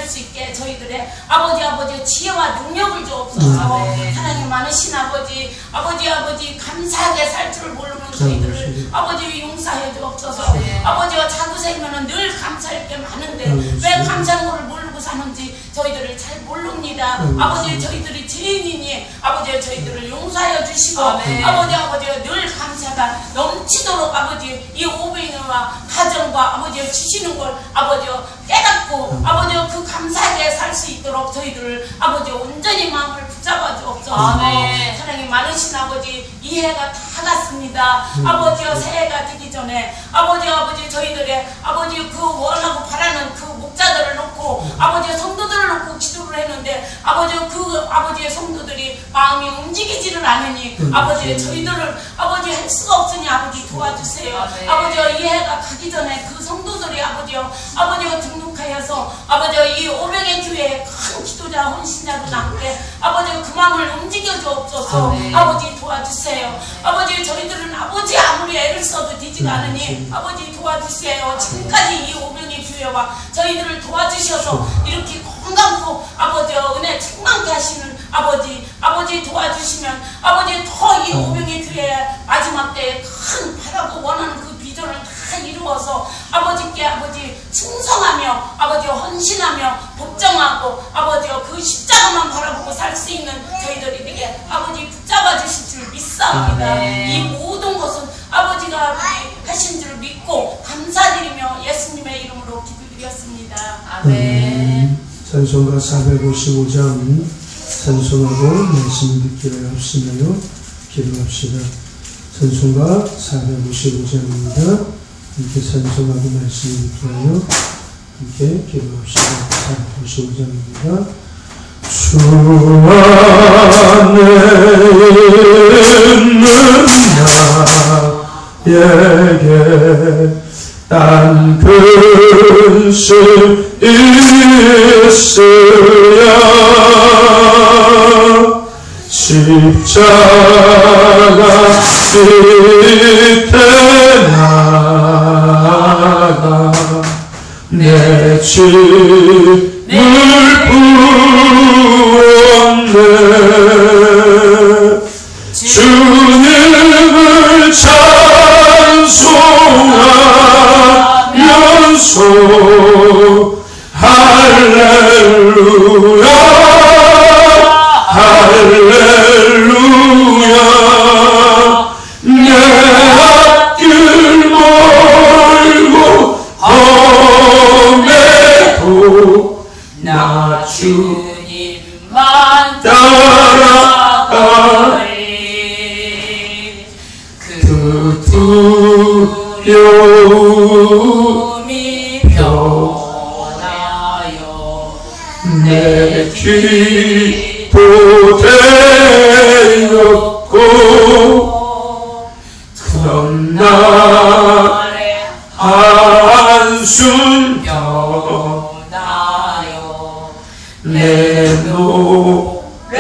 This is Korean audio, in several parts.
수 있게 저희들의 아버지 지혜와 능력을 주옵소서. 사랑이 많으신 아버지 감사하게 살 줄 모르는 저희들을 아버지 용서해 주옵소서. 아버지와 자부세면은 늘 감사할 게 많은데 왜 감사하는 것을 모르고 사는지 저희들을 잘 모릅니다. 아버지 저희들이 죄인이니 아버지 저희들을 용서하여 주시고 아버지 늘 감사가 넘치도록 아버지 이 오병이와 가정과 아버지 주시는 걸 아버지 깨닫고 아버지 그 감사하게 살 수 있도록 저희들을 아버지 온전히 마음을 붙잡아 주옵소서. 사랑이 많으신 아버지 이해가 다 갔습니다. 아버지여 새해가 되기 전에 아버지 저희들의 아버지 그 원하고 바라는 그 목자들을 놓고 아버지 성도들을 놓고 기도를 했는데 그 아버지의 성도들이 마음이 움직이지를 않으니 아버지 저희들을 아버지 할 수가 없으니 아버지 도와주세요. 아버지여 이해가 가기 전에 그 성도들이 아버지가 등록하여서 이 오병의 교회에 큰 기도자 헌신자로 남게 아버지 그 마음을 움직여 주옵소서. 아버지 도와주세요. 아버지 저희들은 아무리 애를 써도 되지가 않으니 아버지 도와주세요. 지금까지 이 오병의 교회와 저희들을 도와주셔서 이렇게 건강하고 아버지 은혜 충만케 하시는 아버지 도와주시면 아버지 더 이 오병의 교회 마지막 때에 큰 바라고 원하는 그 비전을 다 이루어서 아버지께 충성하며 헌신하며 복종하고 그 십자가만 바라보고 살 수 있는 저희들이 되게 붙잡아 주실 줄 믿사옵니다. 이 모든 것은 아버지가 하신 줄 믿고 감사드리며 예수님의 이름으로 기도드렸습니다. 아멘. 찬송가 455장 찬송하고 말씀 듣기를 합시며 기도합시다. 찬송가 455장입니다. 함께 찬송하고 말씀 듣기하여 함께 기도합시다. 455장입니다. 주 안에 있는 나에게 딴 근심 있으랴 십자가 밑에 나가 내 짐을 부었네 주님을 찬송하면서 할렐루야 할렐루야 내 앞길 멀고 험해도 나 주님만 따라가리 그 두려움이 변하여 내 기도 되었고 그런 날에 한숨 변하여 내 노래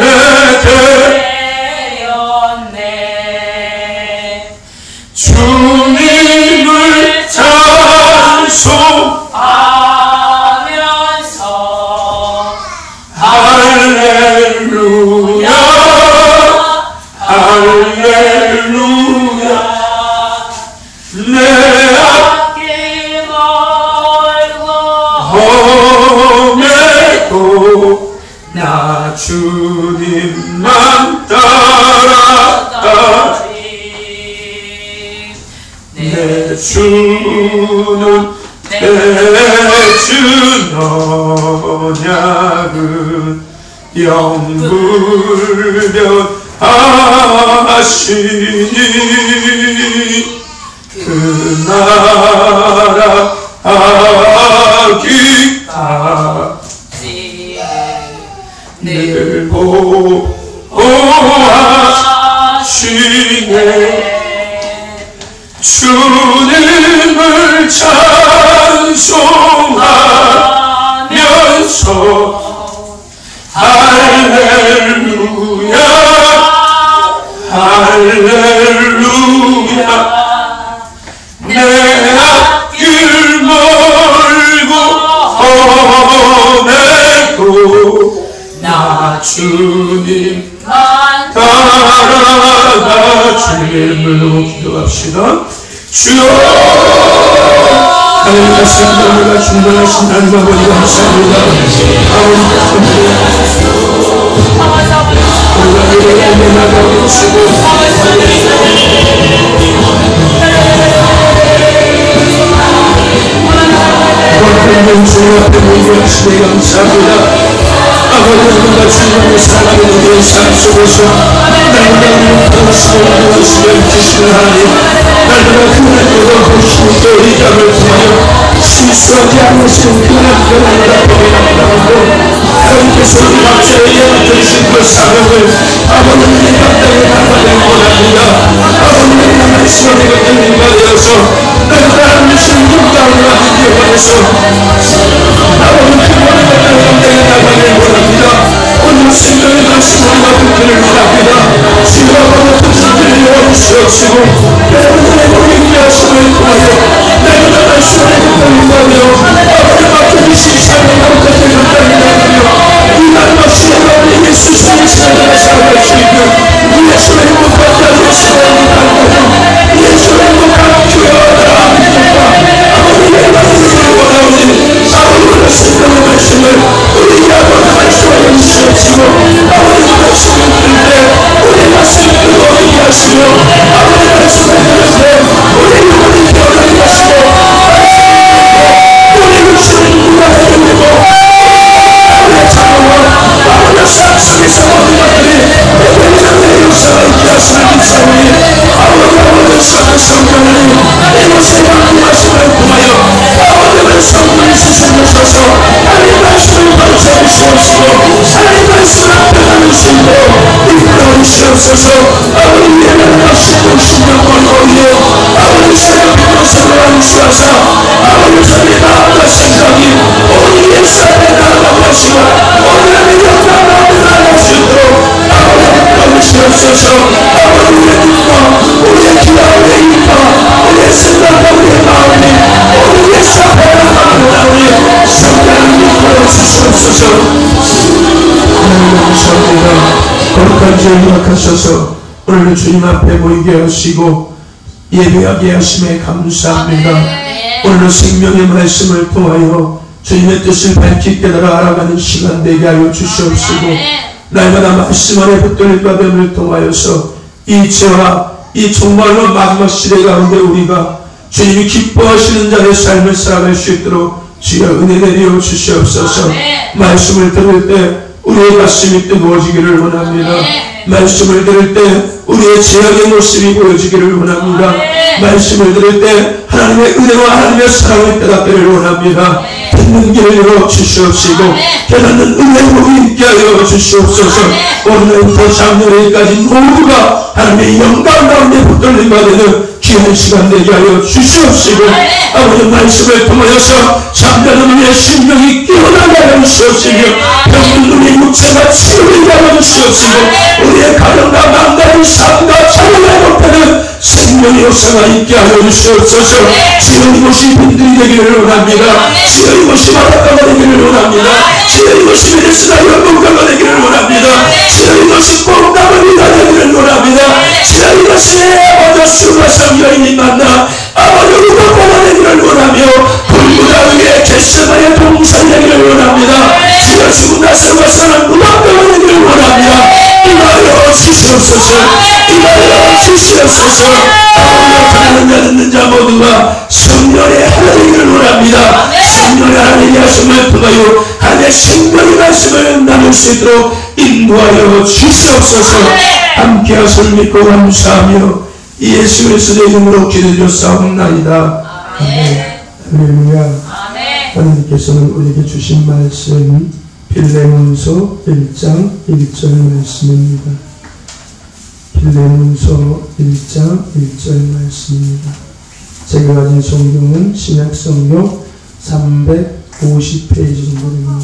되었네 주님을 찬송하면서 할렐루야 할렐루야 내 앞길 멀고 험해도 나 주님만 따라가리 내 주는 내 주 언약은 영불변하시니 그 나라 하기까지 늘 보호하시네 주님을 찬송하면서 할렐루야 할렐루야 내 앞길 멀고 험해 주님만 따라가 주님을 부르고 기도합시다. 주여 하나님 말씀으로 우리가 충만하신 하나님 아버지 감사합니다. 아버지 우리가 미래에 나가고 계시고 하나님 주님 앞에 모이시니 감사합니다. 아버지 우리가 주님을 사랑하는 우리의 삶 속에서 날마다 우리를 도우시고 주시는 하나님, 날마다 그 하나님으로 보시고 또 이 땅을 통하여 실수하지 않으시는 그 하나님을 바라보고 하나님께서 우리 각자의 예언되신 그 사명을 아버지는 이 땅에 나가길 원합니다. 아버지는 이 말씀을 들린 바되어서 날마다 하나님의 땅을 기억하면서 아버지는 그 모든 것들을 감당해 나가길 원합니다. 오늘 생명의 말씀을 우리가 듣기를 원합니다. 주여 아버지 듣기를 주옵시고 여러분들의 모든 말씀을 통하여 날마다 말씀을 듣기를 원하며 아버지 맡겨주신 사명을 끝에 감당해 나가며 이 날 마시는 아버지 예수 성신을 살아갈 수 있는 예수의 행복한 예수의 행복한 예수의 행복한 교회와 아버지들과 아버지의 말씀을 원하오니 아버지의 생명의 말씀을 우리 아버지 말씀하여 주시옵시고 아버지 말씀을 들을 때 우리 가슴이 뜨거워지게 하시며 아버지 말씀을 들을 때 우리 영혼이 깨어나게 하시고 우리 육신을 무관하게 되고 아버지의 자녀와 아버지의 삶 속에서 모든 것들이 대변의 역사가 있게 하시는 기사오니 아버지의 사는 성령을 이곳에 그 말씀을 통하여 아버지의 성령을 수신하셔서 하나님 말씀을 받아주시옵시고 하나님 말씀을 앞에가는 신으로 이끌어주시옵소서. 아버지 예배를 하시고 신령을 올려 아버지 새벽의 모습을 안수하사 아버지 전에 나아가 생각이 오늘 예수 앞에 나아가고 하시고 오늘의 영광을 나아갈 수 있도록 아버지 이끌어주시옵소서. 아버지 우리의 눈과 우리의 기와 우리의 입과 우리의 생각과 우리의 마음이 오늘 예수 앞에 나아가오니 성령을 이끌어주시옵소서. 하나님 감사합니다. 거룩한 주님 허락하셔서 오늘 주님 앞에 모이게 하시고 예배하게 하심에 감사합니다. 오늘 생명의 말씀을 통하여 주님의 뜻을 밝히 깨달아 알아가는 시간 되게 하여 주시옵시고 날마다 말씀 안에 붙들릴 바됨을 통하여서 이 죄와 이 정말로 마지막 시대 가운데 우리가 주님이 기뻐하시는 자의 삶을 살아갈 수 있도록 주여 은혜 내려 주시옵소서. 말씀을 들을 때 우리의 가슴이 뜨거워지기를 원합니다. 말씀을 들을 때 우리의 죄악의 모습이 보여지기를 원합니다. 말씀을 들을 때 하나님의 은혜와 하나님의 사랑을 깨닫기를 원합니다. 듣는 길을 열어주시옵시고 깨닫는 은혜의 복이 있게 하여 주시옵소서. 오늘부터 작년에까지 모두가 하나님의 영광 가운데 붙들린 바 되는 귀한 시간 되게 하여 주시옵시고 아버지 말씀을 통하여서 잠자는 우리의 심령이 깨어나게 하여 주시옵시며 병든 우리의 육체가 치유되게 하여 주시옵시고 우리의 가정과 남다른 삶과 자녀의 높이는 생명의 역사가 있게 하여 주시옵소서. 주여 이곳이 빈들이 되기를 원합니다. 주여 이곳이 바닷가가 되기를 원합니다. 주여 이곳이 베데스다 연못가가 되기를 원합니다. 주여 이곳이 뽕나무리가 되기를 원합니다. 주여 이곳이 먼저 수고하신 여인이 만나 아버지 우거가 되기를 원하며 불구다 위에 겟세마의 동산 되기를 원합니다. 주여 죽은 나서가 사는 무덤가 되기를 원합니다. 임하여 주시옵소서. 임하여 주시옵소서. 아버지와 가난한 자 듣는 자 모두가 성령의 하나 되기를 원합니다. 성령의 하나님의 하심을 통하여 하나님의 생명의 말씀을 나눌 수 있도록 인도하여 주시옵소서. 함께 하실 믿고 감사하며 예수 그리스도의 이름으로 기도드렸사옵나이다. 아멘. 할렐루야. 하나님께서는 우리에게 주신 말씀 빌레몬서 1장 1절 말씀입니다. 빌레몬서 1장 1절 말씀입니다. 제가 가진 성경은 신약성경 350페이지 정도입니다.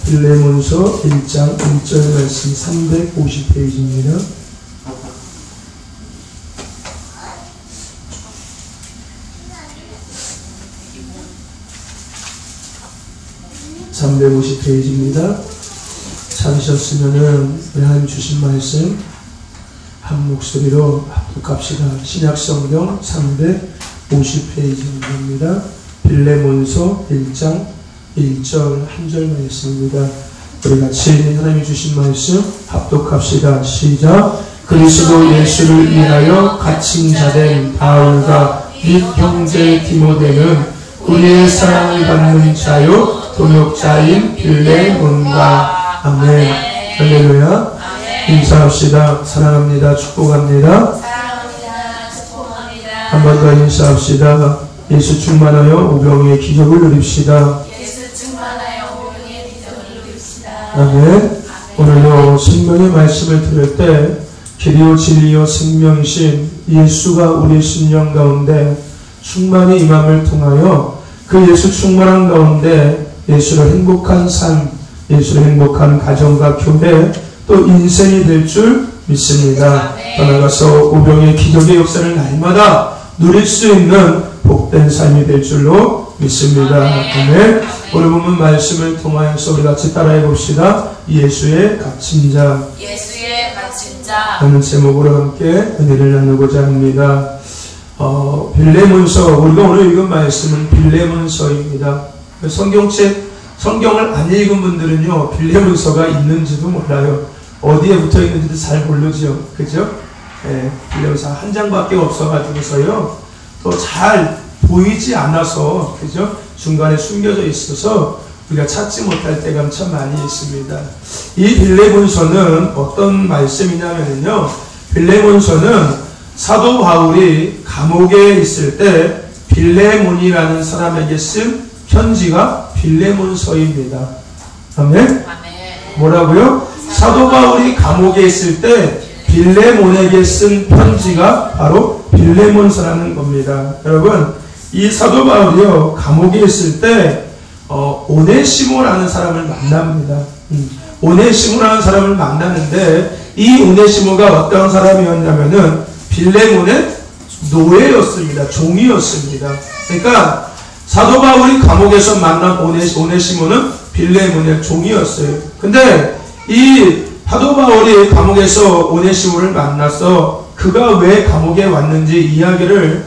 빌레몬서 1장 1절 말씀 350페이지입니다. 350페이지입니다. 찾으셨으면은 하나님 주신 말씀 한 목소리로 합독합시다. 신약성경 350페이지입니다. 빌레몬서 1장 1절 한 절 말씀입니다. 우리 같이 하나님이 주신 말씀 합독합시다. 시작. 그리스도 예수를 위하여 갇힌 자된 바울과 및 형제 디모데는 우리의 사랑을 받는 자요 동역자인 빌레몬과 아멘. 할렐루야. 인사합시다. 사랑합니다. 축복합니다. 한 번 더 인사합시다. 예수 충만하여 오병이의 기적을 누립시다. 아멘. 오늘도 생명의 말씀을 들을 때 길이요 진리요 생명이신 예수가 우리 심령 가운데 충만히 임함을 통하여 그 예수 충만한 가운데 예수로 행복한 삶, 예수로 행복한 가정과 교회, 또 인생이 될 줄 믿습니다. 더 나아가서 오병의 기적의 역사를 날마다 누릴 수 있는 복된 삶이 될 줄로 믿습니다. 아멘. 오늘 본문 말씀을 통하여서 우리 같이 따라해 봅시다. 예수의 갇힌 자. 예수의 갇힌 자. 라는 제목으로 함께 은혜를 나누고자 합니다. 빌레몬서, 우리가 오늘 읽은 말씀은 빌레몬서입니다. 성경을 안 읽은 분들은요, 빌레몬서가 있는지도 몰라요. 어디에 붙어 있는지도 잘 모르죠. 그죠? 예, 빌레몬서 한 장밖에 없어가지고서요, 또 잘 보이지 않아서, 그죠? 중간에 숨겨져 있어서 우리가 찾지 못할 때가 참 많이 있습니다. 이 빌레몬서는 어떤 말씀이냐면요, 빌레몬서는 사도 바울이 감옥에 있을 때 빌레몬이라는 사람에게 쓴 편지가 빌레몬서입니다. 아멘? 뭐라고요? 사도 바울이 감옥에 있을 때 빌레몬에게 쓴 편지가 바로 빌레몬서라는 겁니다. 여러분, 이 사도 바울이요, 감옥에 있을 때 오네시모라는 사람을 만납니다. 오네시모라는 사람을 만나는데, 이 오네시모가 어떤 사람이었냐면은 빌레몬의 노예였습니다. 종이었습니다. 그러니까 사도 바울이 감옥에서 만난 오네시모는 빌레몬의 종이었어요. 근데 이 사도 바울이 감옥에서 오네시모를 만나서 그가 왜 감옥에 왔는지 이야기를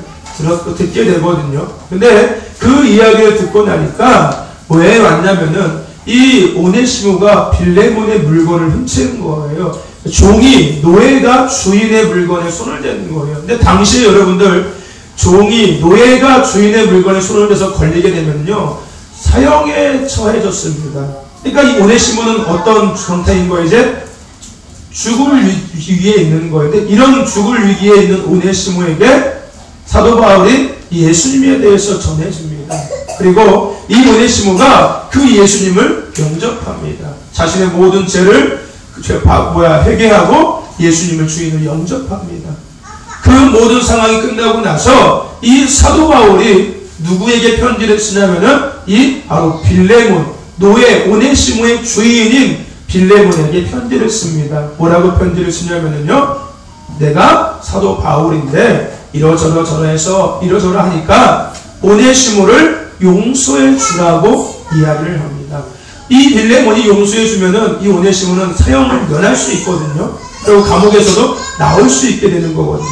듣게 되거든요. 근데 그 이야기를 듣고 나니까 왜 왔냐면은 이 오네시모가 빌레몬의 물건을 훔치는 거예요. 종이, 노예가 주인의 물건에 손을 대는 거예요. 근데 당시에 여러분들, 노예가 주인의 물건에 손을 대서 걸리게 되면요, 사형에 처해졌습니다. 그러니까 이 오네시모는 어떤 상태인 거예요? 이제 죽을 위기에 있는 거예요. 근데 이런 죽을 위기에 있는 오네시모에게 사도 바울이 예수님에 대해서 전해줍니다. 그리고 이 오네시모가 그 예수님을 영접합니다. 자신의 모든 죄를 회개하고 예수님을 주인을 영접합니다. 그 모든 상황이 끝나고 나서 이 사도 바울이 누구에게 편지를 쓰냐면은 이 바로 빌레몬, 노예 오네시모의 주인인 빌레몬에게 편지를 씁니다. 뭐라고 편지를 쓰냐면은요, 내가 사도 바울인데 이러저러해서 이러저러 하니까 오네시모를 용서해 주라고 이야기를 합니다. 이 빌레몬이 용서해 주면은 이 오네시모는 사형을 면할 수 있거든요. 그리고 감옥에서도 나올 수 있게 되는 거거든요.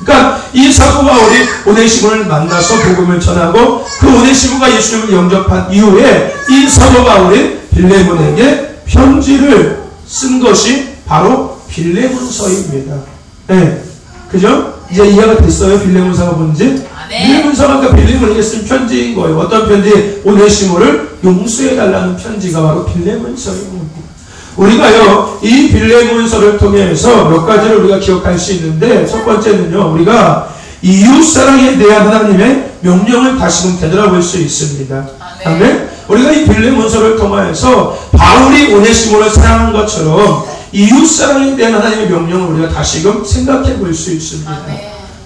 그러니까 이 사도 바울이 오네시모를 만나서 복음을 전하고 그 오네시모가 예수님을 영접한 이후에 이 사도 바울이 빌레몬에게 편지를 쓴 것이 바로 빌레몬서입니다. 네. 그죠? 이제 이해가 됐어요? 빌레몬서가 뭔지? 빌레몬서가 빌레몬에게 쓴 편지인 거예요. 어떤 편지? 오네시모를 용서해달라는 편지가 바로 빌레몬서입니다. 우리가요, 이 빌레몬서를 통해서 몇 가지를 우리가 기억할 수 있는데, 첫 번째는요, 우리가 이웃사랑에 대한 하나님의 명령을 다시금 되돌아볼 수 있습니다. 아멘? 우리가 이 빌레몬서를 통하여서 바울이 오네시모를 사랑한 것처럼 이웃사랑에 대한 하나님의 명령을 우리가 다시금 생각해 볼 수 있습니다.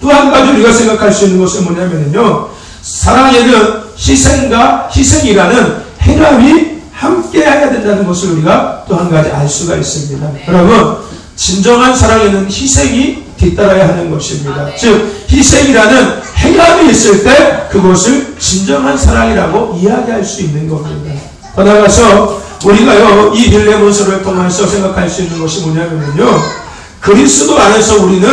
또 한 가지 우리가 생각할 수 있는 것은 뭐냐면요, 사랑에는 희생과 희생이라는 행함이 함께 해야 된다는 것을 우리가 또 한 가지 알 수가 있습니다. 여러분, 진정한 사랑에는 희생이 뒤따라야 하는 것입니다. 즉, 희생이라는 행함이 있을 때 그것을 진정한 사랑이라고 이야기할 수 있는 겁니다. 더 나아가서 우리가요, 이 빌레몬서를 통해서 생각할 수 있는 것이 뭐냐면요, 그리스도 안에서 우리는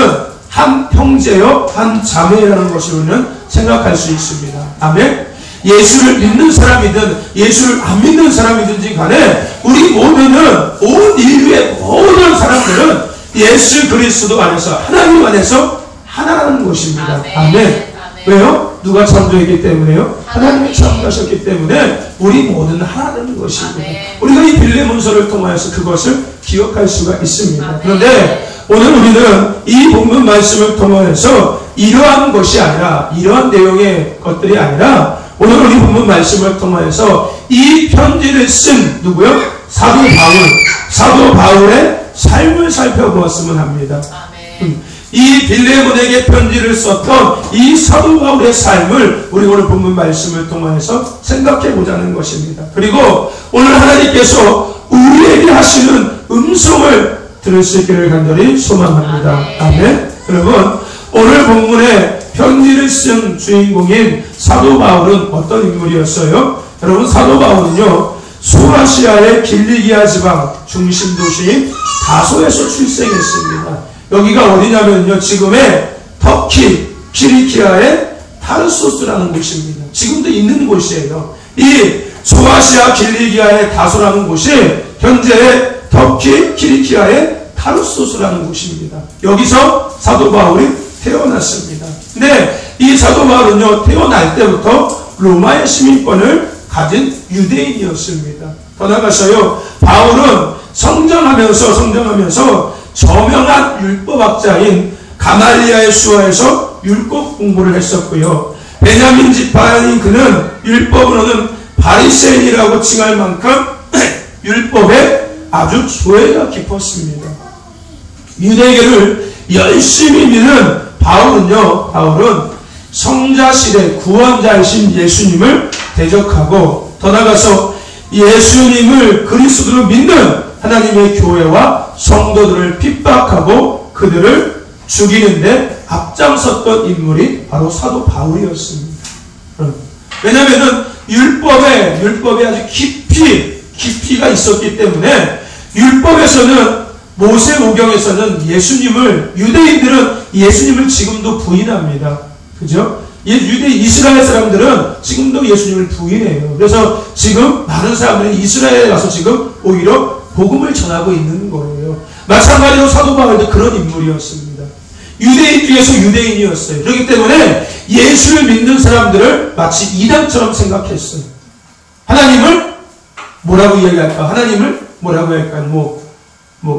한 형제요, 한 자매라는 것을 우리는 생각할 수 있습니다. 아멘. 예수를 믿는 사람이든 예수를 안 믿는 사람이든지 간에 우리 모두는, 온 인류의 모든 사람들은 예수 그리스도 안에서, 하나님 안에서 하나라는 것입니다. 아멘. 왜요? 누가 창조했기 때문에요? 하나님이 창조하셨기 때문에 우리 모두는 하나라는 것입니다. 우리가 이 빌레몬서를 통하여서 그것을 기억할 수가 있습니다. 그런데 오늘 우리는 이 본문 말씀을 통하여서 이러한 것이 아니라, 이러한 내용의 것들이 아니라, 오늘 우리 본문 말씀을 통하여서 이 편지를 쓴 누구요? 사도 바울의 삶을 살펴보았으면 합니다. 이 빌레몬에게 편지를 썼던 이 사도 바울의 삶을 우리 오늘 본문 말씀을 통하여서 생각해 보자는 것입니다. 그리고 오늘 하나님께서 우리에게 하시는 음성을 들을 수 있기를 간절히 소망합니다. 아멘. 여러분, 오늘 본문에 편지를 쓴 주인공인 사도 바울은 어떤 인물이었어요? 여러분, 사도 바울은요, 소아시아의 길리기아 지방 중심 도시인 다소에서 출생했습니다. 여기가 어디냐면요, 지금의 터키 키리키아의 타르소스라는 곳입니다. 지금도 있는 곳이에요. 이 소아시아 길리기아의 다소라는 곳이 현재 터키 키리키아의 타르소스라는 곳입니다. 여기서 사도 바울이 태어났습니다. 근데 이 사도 바울은요, 태어날 때부터 로마의 시민권을 가진 유대인이었습니다. 더 나아가서요, 바울은 성장하면서 저명한 율법학자인 가말리아의 수하에서 율법 공부를 했었고요. 베냐민 지파인 그는 율법으로는 바리새인이라고 칭할 만큼 율법에 아주 조예가 깊었습니다. 유대계를 열심히 믿는 바울은 성자실의 구원자이신 예수님을 대적하고, 더 나아가서 예수님을 그리스도로 믿는 하나님의 교회와 성도들을 핍박하고 그들을 죽이는데 앞장섰던 인물이 바로 사도 바울이었습니다. 왜냐하면 율법에 아주 깊이가 있었기 때문에, 율법에서는, 모세오경에서는 유대인들은 예수님을 지금도 부인합니다. 그죠? 이스라엘 사람들은 지금도 예수님을 부인해요. 그래서 지금 많은 사람들이 이스라엘에 가서 지금 오히려 복음을 전하고 있는 거예요. 마찬가지로 사도 바울도 그런 인물이었습니다. 유대인 중에서 유대인이었어요. 그렇기 때문에 예수를 믿는 사람들을 마치 이단처럼 생각했어요. 하나님을 뭐라고 이야기할까? 하나님을 뭐라고 할까?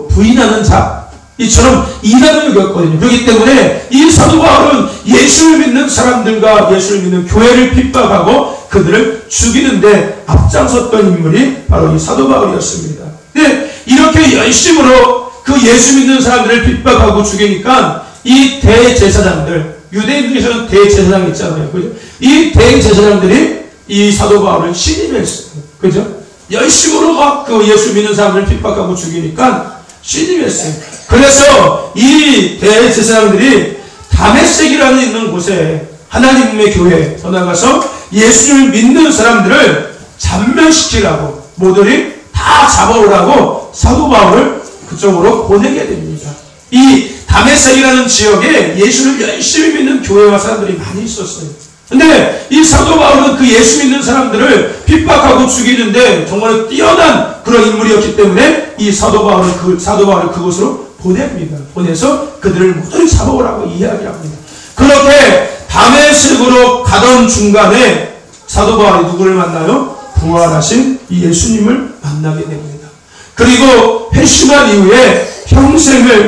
부인하는 자, 이처럼 이단을 겪거든요. 그렇기 때문에 이 사도 바울은 예수를 믿는 사람들과 예수를 믿는 교회를 핍박하고 그들을 죽이는데 앞장섰던 인물이 바로 이 사도 바울이었습니다. 근데 이렇게 열심으로 그 예수 믿는 사람들을 핍박하고 죽이니까 이 대제사장들, 유대인들에서는 대제사장 있잖아요. 그죠? 이 대제사장들이 이 사도 바울을 신임했어요. 그죠? 열심으로 막 그 예수 믿는 사람들을 핍박하고 죽이니까 신임했어요. 그래서 이 대제사장들이 다메섹이라는 있는 곳에 하나님의 교회, 더 나가서 예수를 믿는 사람들을 잔멸시키라고, 모두를 다 잡아오라고 사도 바울을 그쪽으로 보내게 됩니다. 이 다메섹이라는 지역에 예수를 열심히 믿는 교회와 사람들이 많이 있었어요. 근데 이 사도 바울은 그 예수 믿는 사람들을 핍박하고 죽이는데 정말 뛰어난 그런 인물이었기 때문에 이 사도 바울을 그곳으로 보냅니다. 보내서 그들을 모두 잡아오라고 이야기합니다. 그렇게 다메섹으로 가던 중간에 사도 바울이 누구를 만나요? 부활하신 이 예수님을 만나게 됩니다. 그리고 회심한 이후에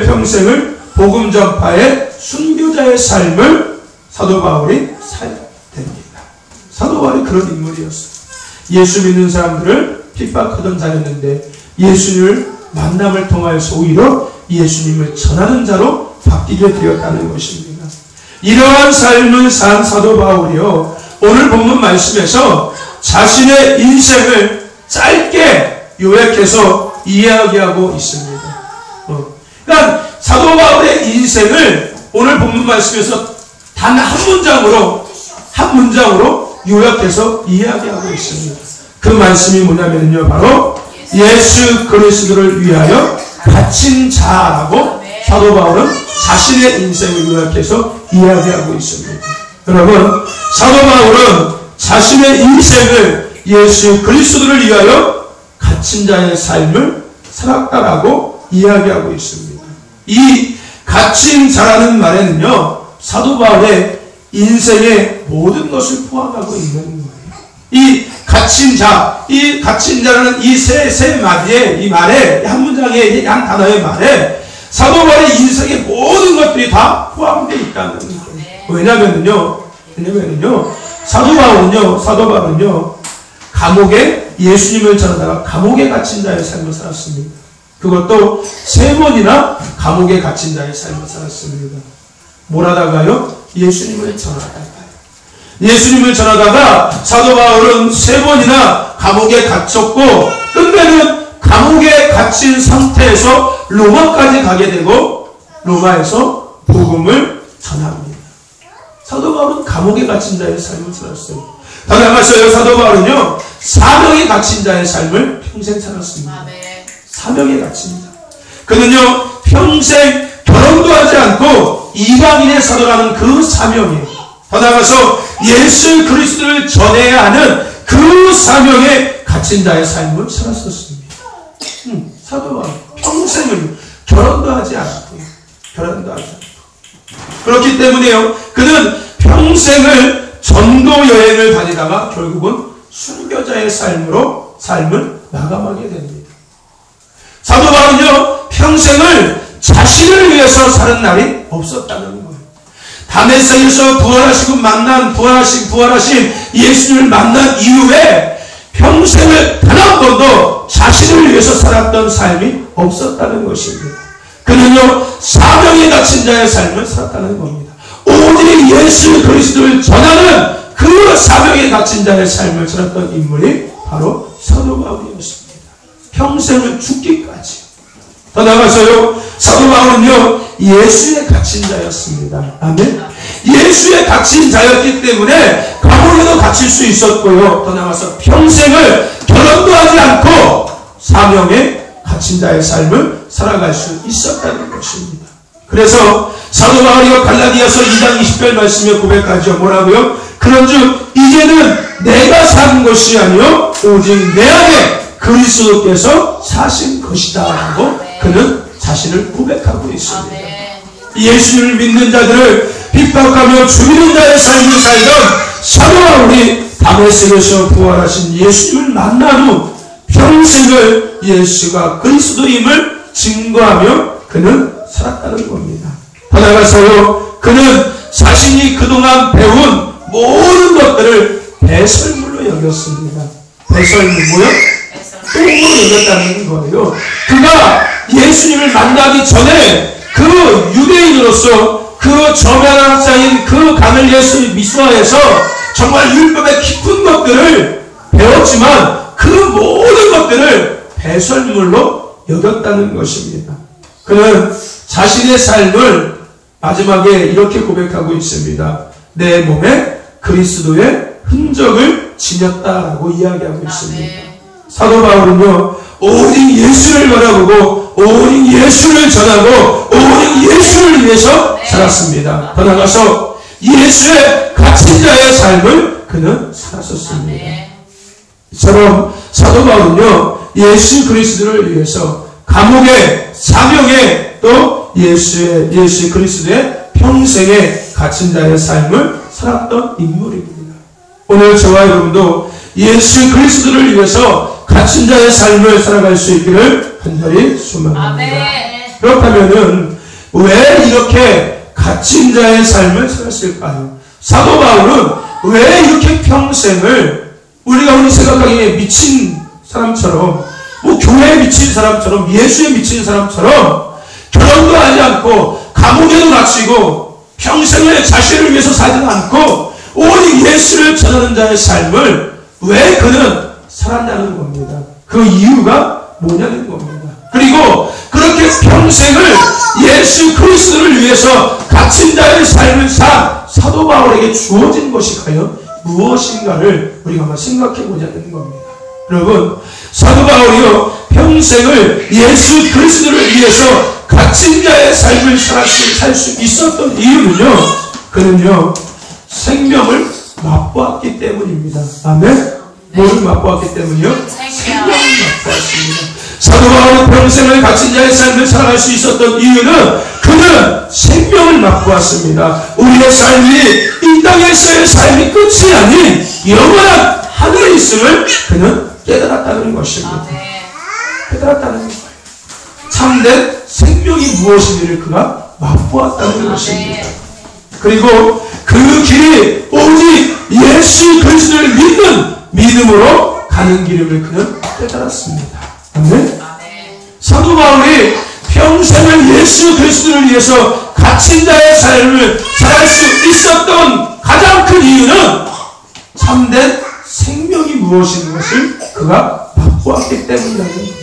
평생을 복음 전파의 순교자의 삶을 사도 바울이 살게 됩니다. 사도 바울이 그런 인물이었어요. 예수 믿는 사람들을 핍박하던 자였는데 예수님을 만남을 통하여서 오히려 예수님을 전하는 자로 바뀌게 되었다는 것입니다. 이러한 삶을 산 사도 바울이요, 오늘 본문 말씀에서 자신의 인생을 짧게 요약해서 이야기하고 있습니다. 그러니까 사도 바울의 인생을 오늘 본문 말씀에서 단 한 문장으로 요약해서 이야기하고 있습니다. 그 말씀이 뭐냐면요, 바로 예수 그리스도를 위하여 갇힌 자라고 사도 바울은 자신의 인생을 요약해서 이야기하고 있습니다. 여러분, 사도 바울은 자신의 인생을 예수 그리스도를 위하여 갇힌 자의 삶을 살았다라고 이야기하고 있습니다. 이 갇힌 자라는 말에는요, 사도 바울의 인생의 모든 것을 포함하고 있는 거예요. 이 갇힌 자라는 이 세 마디에, 이 말에, 한 문장의 한 단어의 말에 사도 바울의 인생의 모든 것들이 다 포함되어 있다는 거예요. 왜냐면요, 사도 바울은요, 감옥에 예수님을 전하다가 감옥에 갇힌 자의 삶을 살았습니다. 그것도 3번이나 감옥에 갇힌 자의 삶을 살았습니다. 뭘 하다가요? 예수님을 전하다가요. 예수님을 전하다가 사도 바울은 3번이나 감옥에 갇혔고, 끝내는 감옥에 갇힌 상태에서 로마까지 가게 되고, 로마에서 복음을 전합니다. 사도 바울은 감옥에 갇힌 자의 삶을 살았어요. 더 나아가서요, 사도 바울은요, 사명에 갇힌 자의 삶을 평생 살았습니다. 사명에 갇힌 자. 그는요, 평생 결혼도 하지 않고 이방인의 사도라는 그 사명이에요. 더 나아가서 예수 그리스도를 전해야 하는 그 사명에 갇힌 자의 삶을 살았었습니다. 사도 바울 평생을 결혼도 하지 않고 그렇기 때문에요, 그는 평생을 전도 여행을 다니다가 결국은 순교자의 삶을 마감하게 됩니다. 사도 바울은요, 평생을 자신을 위해서 사는 날이 없었다는 거예요. 다메섹에서 부활하신 예수님을 만난 이후에 평생을 단 한 번도 자신을 위해서 살았던 삶이 없었다는 것입니다. 그는요, 사명에 갇힌 자의 삶을 살았다는 겁니다. 오직 예수 그리스도를 전하는 그 사명에 갇힌 자의 삶을 살았던 인물이 바로 사도 바울이었습니다. 평생을 죽기까지. 더 나아가서요, 사도 바울은요, 예수에 갇힌 자였습니다. 아멘. 예수에 갇힌 자였기 때문에 감옥에도 갇힐 수 있었고요. 더 나아가서 평생을 결혼도 하지 않고 사명에 갇힌 자의 삶을 살아갈 수 있었다는 것입니다. 그래서 사도 바울이 갈라디아서 2장 20절 말씀에 고백하죠. 뭐라고요? 그런즉 이제는 내가 사는 것이 아니요 오직 내 안에 그리스도께서 사신 것이다 라고 그는 자신을 고백하고 있습니다. 예수님을 믿는 자들을 핍박하며 죽이는 자의 삶을 살던 사도 바울이 다메섹에서 부활하신 예수님을 만난 후 평생을 예수가 그리스도임을 증거하며 그는 살았다는 겁니다. 더 나아가서요, 그는 자신이 그동안 배운 모든 것들을 배설물로 여겼습니다. 배설물 뭐요? 똥으로 여겼다는 거예요. 그가 예수님을 만나기 전에 그 유대인으로서 그 저변학자인 그 가멜리엘을 미수하에서 정말 율법의 깊은 것들을 배웠지만 그 모든 것들을 배설물로 여겼다는 것입니다. 그는 자신의 삶을 마지막에 이렇게 고백하고 있습니다. 내 몸에 그리스도의 흔적을 지녔다라고 이야기하고 있습니다. 사도 바울은요, 오직 예수를 바라보고 오직 예수를 전하고 오직 예수를 위해서 살았습니다. 더 나아가서 예수의 갇힌 자의 삶을 그는 살았었습니다. 이처럼 사도 바울은요, 예수 그리스도를 위해서 감옥에, 사명에, 또 예수 그리스도의 평생에 갇힌 자의 삶을 살았던 인물입니다. 오늘 저와 여러분도 예수 그리스도를 위해서 갇힌 자의 삶을 살아갈 수 있기를 간절히 소망합니다. 그렇다면은 왜 이렇게 갇힌 자의 삶을 살았을까요? 사도 바울은 왜 이렇게 평생을 우리 생각하기에 미친 사람처럼, 교회에 미친 사람처럼, 예수에 미친 사람처럼 결혼도 하지 않고 감옥에도 갇히고 평생을 자신을 위해서 살지는 않고 오직 예수를 전하는 자의 삶을 왜 그는 살았냐는 겁니다. 그 이유가 뭐냐는 겁니다. 그리고 그렇게 평생을 예수 그리스도를 위해서 갇힌 자의 삶을 산 사도 바울에게 주어진 것이 과연 무엇인가를 우리가 한번 생각해 보자는 겁니다. 여러분, 사도 바울이요 평생을 예수 그리스도를 위해서 갇힌 자의 삶을 살 수 있었던 이유는요, 그는요 생명을 맛보았기 때문입니다. 아멘. 뭐를 맛보았기 때문이요? 생명을 맛보았습니다. 사도 바울은 평생을 갇힌 자의 삶을 살아갈 수 있었던 이유는 그는 생명을 맛보았습니다. 우리의 삶이 이 땅에서의 삶이 끝이 아닌 영원한 하늘에 있음을 그는 깨달았다는 것입니다. 깨달았다는 거예요. 참된 생명이 무엇인지를 그가 맛보았다는 것입니다. 그리고 그 길이 오직 예수 그리스도를 믿는 믿음으로 가는 길임을 그는 깨달았습니다. 아멘. 사도 바울이 평생을 예수 그리스도를 위해서 갇힌 자의 삶을 살아갈 수 있었던 가장 큰 이유는 참된 생명이 무엇인 것을 그가 맛보았기 때문이라는 겁니다.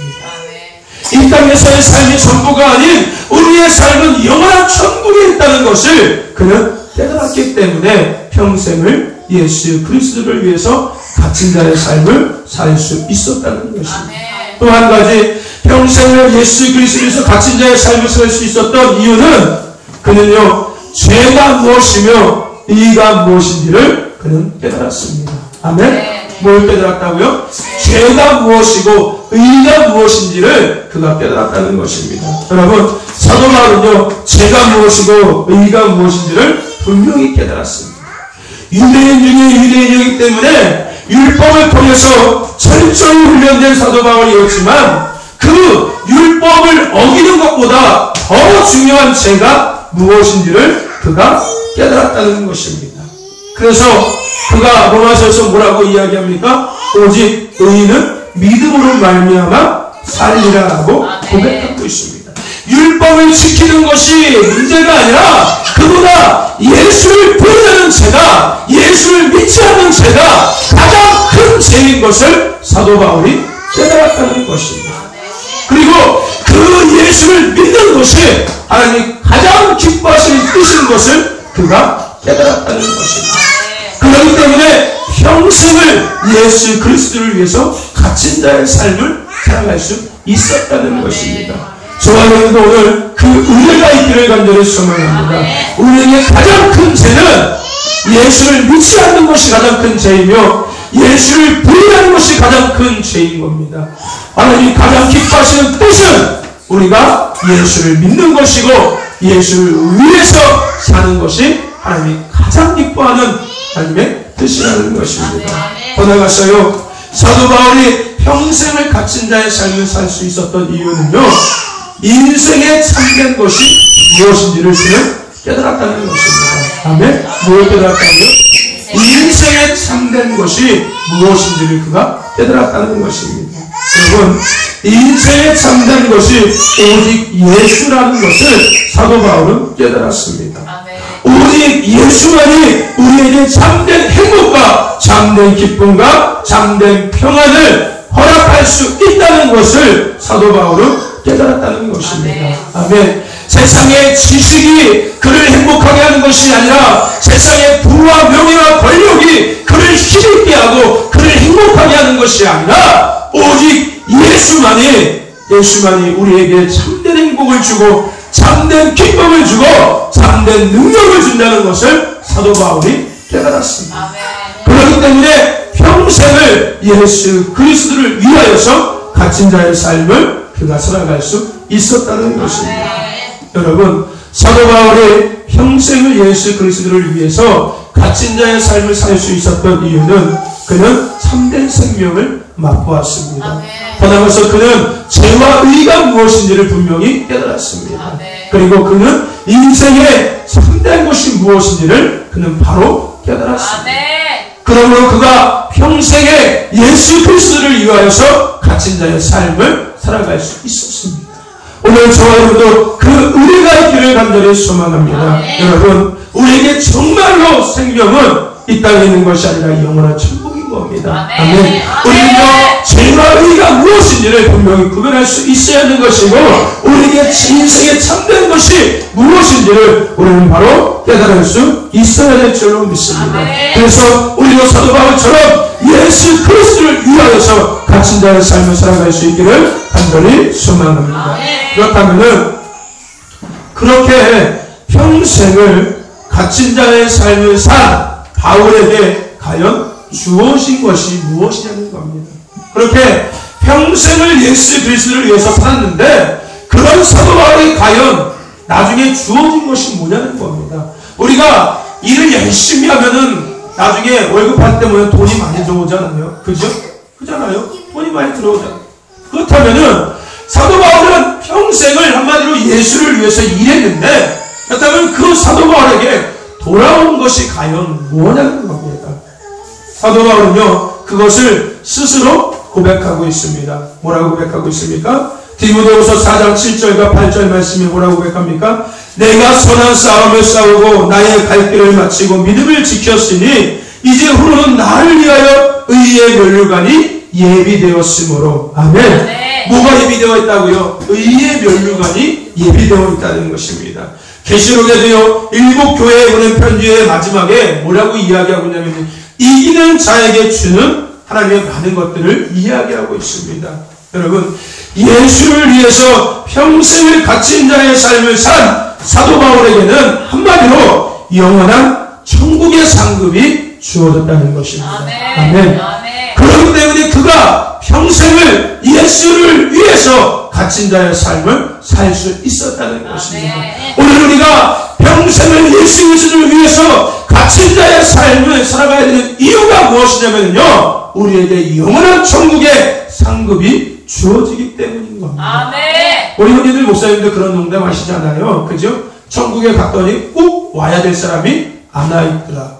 이 땅에서의 삶이 전부가 아닌 우리의 삶은 영원한 천국에 있다는 것을 그는 깨달았기 때문에 평생을 예수 그리스도를 위해서 갇힌 자의 삶을 살 수 있었다는 것입니다. 또 한 가지, 평생을 예수 그리스도를 위해서 갇힌 자의 삶을 살 수 있었던 이유는 그는요 죄가 무엇이며 의가 무엇인지를 그는 깨달았습니다. 아멘. 뭘 깨달았다고요? 죄가 무엇이고 의가 무엇인지를 그가 깨달았다는 것입니다. 여러분, 사도 바울은요 죄가 무엇이고 의가 무엇인지를 분명히 깨달았습니다. 유대인 중에 유대인이기 때문에 율법을 통해서 철저히 훈련된 사도 바울이었지만 그 율법을 어기는 것보다 더 중요한 죄가 무엇인지를 그가 깨달았다는 것입니다. 그래서 그가 로마서에서 뭐라고 이야기합니까? 오직 의인은 믿음으로 말미암아 살리라라고 고백하고 있습니다. 율법을 지키는 것이 문제가 아니라 그보다 예수를 부인하는 죄가, 예수를 믿지 않는 죄가 가장 큰 죄인 것을 사도 바울이 깨달았다는 것입니다. 그리고 그 예수를 믿는 것이 하나님 가장 기뻐하시는 뜻인 것을 그가 깨달았다는 것입니다. 그렇기 때문에 평생을 예수 그리스도를 위해서 갇힌 자의 삶을 살아갈 수 있었다는 것입니다. 저와 여러분도 오늘 그 은혜가 있기를 간절히 소망합니다. 우리에게 가장 큰 죄는 예수를 믿지 않는 것이 가장 큰 죄이며 예수를 부인하는 것이 가장 큰 죄인 겁니다. 하나님이 가장 기뻐하시는 뜻은 우리가 예수를 믿는 것이고 예수를 위해서 사는 것이 하나님이 가장 기뻐하는 하나님의 뜻이라는 것입니다. 더 나아가서요, 사도 바울이 평생을 갇힌 자의 삶을 살 수 있었던 이유는요 인생에 참된 것이 무엇인지를 그는 깨달았다는 것입니다. 아멘. 무엇을 깨달았다고요? 인생에 참된 것이 무엇인지를 그가 깨달았다는 것입니다. 여러분, 인생에 참된 것이 오직 예수라는 것을 사도 바울은 깨달았습니다. 오직 예수만이 우리에게 참된 행복과 참된 기쁨과 참된 평안을 허락할 수 있다는 것을 사도 바울은 깨달았다는 것입니다. 아멘. 세상의 지식이 그를 행복하게 하는 것이 아니라 세상의 부와 명예와 권력이 그를 힘있게 하고 그를 행복하게 하는 것이 아니라 오직 예수만이 우리에게 참된 행복을 주고 참된 기쁨을 주고 참된 능력을 준다는 것을 사도 바울이 깨달았습니다. 그렇기 때문에 평생을 예수 그리스도를 위하여서 갇힌 자의 삶을 그가 살아갈 수 있었다는 것입니다. 여러분, 사도 바울이 평생을 예수 그리스도를 위해서 갇힌 자의 삶을 살 수 있었던 이유는 그는 참된 생명을 맛보았습니다. 더 나아가서 그는 죄와 의가 무엇인지를 분명히 깨달았습니다. 그리고 그는 인생의 참된 것이 무엇인지를 그는 바로 깨달았습니다. 그러므로 그가 평생에 예수 그리스도를 위하여서 갇힌 자의 삶을 살아갈 수 있었습니다. 오늘 저와 여러분도 그 은혜가 있기를 간절히 소망합니다. 여러분, 우리에게 정말로 생명은 이 땅에 있는 것이 아니라 영원한 천국인 겁니다. 아멘. 우리는요, 죄와 의가 무엇인지를 분명히 구별할 수 있어야 하는 것이고, 우리에게 인생에 참된 것이 무엇인지를 우리는 바로 깨달을 수 있어야 될 줄로 믿습니다. 그래서 우리도 사도 바울처럼 예수 그리스도를 위하여서 갇힌 자의 삶을 살아갈 수 있기를 간절히 소망합니다. 그렇다면은 그렇게 평생을 갇힌 자의 삶을 산 바울에게 과연 주어진 것이 무엇이냐는 겁니다. 그렇게 평생을 예수 그리스도를 위해서 살았는데 그런 사도 바울이 과연 나중에 주어진 것이 뭐냐는 겁니다. 우리가 일을 열심히 하면은 나중에 월급할 때 보면 돈이 많이 들어오잖아요. 그죠? 그잖아요. 돈이 많이 들어오잖아요. 그렇다면은 사도 바울은 평생을 한마디로 예수를 위해서 일했는데 그렇다면 그 사도 바울에게 돌아온 것이 과연 뭐냐는 겁니다. 사도 바울은요, 그것을 스스로 고백하고 있습니다. 뭐라고 고백하고 있습니까? 디모데후서 4장 7절과 8절 말씀이 뭐라고 고백합니까? 내가 선한 싸움을 싸우고 나의 갈 길을 마치고 믿음을 지켰으니 이제 후로는 나를 위하여 의의 면류관이 예비되었으므로. 아멘. 네. 뭐가 예비되어 있다고요? 의의 면류관이 예비되어 있다는 것입니다. 계시록에도요, 일곱 교회에 보낸 편지의 마지막에 뭐라고 이야기하고 있냐면 이기는 자에게 주는 하나님의 많은 것들을 이야기하고 있습니다. 여러분, 예수를 위해서 평생을 갇힌 자의 삶을 산 사도 바울에게는 한마디로 영원한 천국의 상급이 주어졌다는 것입니다. 아멘. 그렇기 때문에 그가 평생을 예수를 위해서 갇힌 자의 삶을 살 수 있었다는 것입니다. 오늘 우리가 평생을 예수 그리스도를 위해서 갇힌 자의 삶을 살아가야 되는 이유가 무엇이냐면요, 우리에게 영원한 천국의 상급이 주어지기 때문인 겁니다. 아멘. 우리 형님들 목사님들 그런 농담 하시잖아요. 그죠? 천국에 갔더니 꼭 와야 될 사람이 안 와 있더라.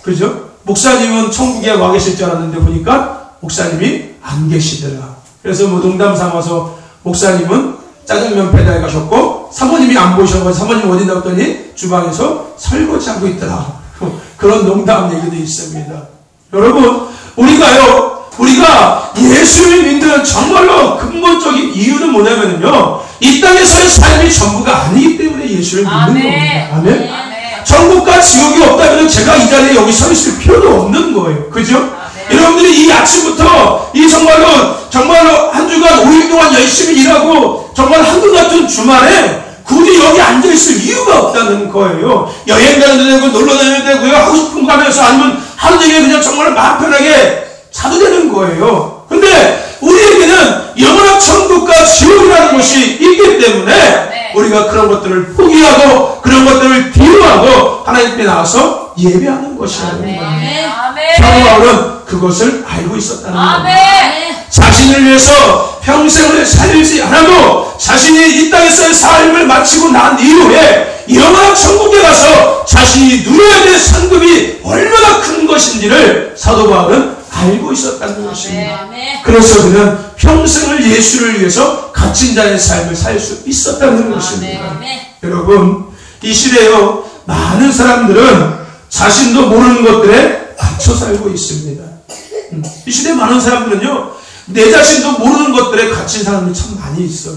그죠? 목사님은 천국에 와 계실 줄 알았는데 보니까 목사님이 안 계시더라. 그래서 뭐 농담 삼아서 목사님은 짜장면 배달 가셨고 사모님이 안 보이셔서 사모님 어디 나왔더니 주방에서 설거지하고 있더라. 그런 농담 얘기도 있습니다. 여러분, 우리가 예수를 믿는 정말로 근본적인 이유는 뭐냐면요, 이 땅에서의 삶이 전부가 아니기 때문에 예수를 믿는 겁니다. 아멘. 천국과 지옥이 없다면 제가 이 자리에 여기 서 있을 필요도 없는 거예요. 그죠? 여러분들이 이 아침부터 이 정말로 한 주간 5일 동안 열심히 일하고 정말 한국 같은 주말에 굳이 여기 앉아있을 이유가 없다는 거예요. 여행 가도 되고 놀러 다녀도 되고요. 하고 싶은 거 하면서 아니면 하루 종일 그냥 정말 마음 편하게 자도 되는 거예요. 근데 우리에게는 영원한 천국과 지옥이라는 것이 있기 때문에 우리가 그런 것들을 포기하고 그런 것들을 비유하고 하나님께 나와서 예배하는 것이라는 거예요. 사도 바울은 그것을 알고 있었다는 겁니다. 자신을 위해서 평생을 살지 않아도 자신이 이 땅에서의 삶을 마치고 난 이후에 영원한 천국에 가서 자신이 누려야 될 상급이 얼마나 큰 것인지를 사도 바울은 알고 있었다는 것입니다. 그래서 그는 평생을 예수를 위해서 갇힌 자의 삶을 살 수 있었다는 것입니다. 여러분, 이 시대에요, 많은 사람들은 자신도 모르는 것들에 갇혀 살고 있습니다. 이 시대 많은 사람들은요, 내 자신도 모르는 것들에 갇힌 사람들이 참 많이 있어요.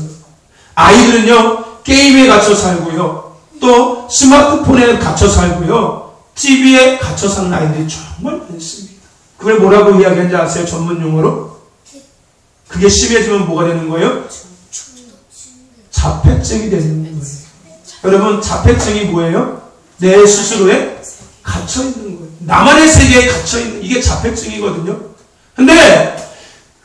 아이들은요, 게임에 갇혀 살고요, 또 스마트폰에 갇혀 살고요, TV에 갇혀 사는 아이들이 정말 많습니다. 그걸 뭐라고 이야기하는지 아세요? 전문 용어로? 그게 심해지면 뭐가 되는 거예요? 자폐증이 되는 거예요. 여러분, 자폐증이 뭐예요? 내 스스로에 갇혀있는 거예요. 나만의 세계에 갇혀있는, 이게 자폐증이거든요. 근데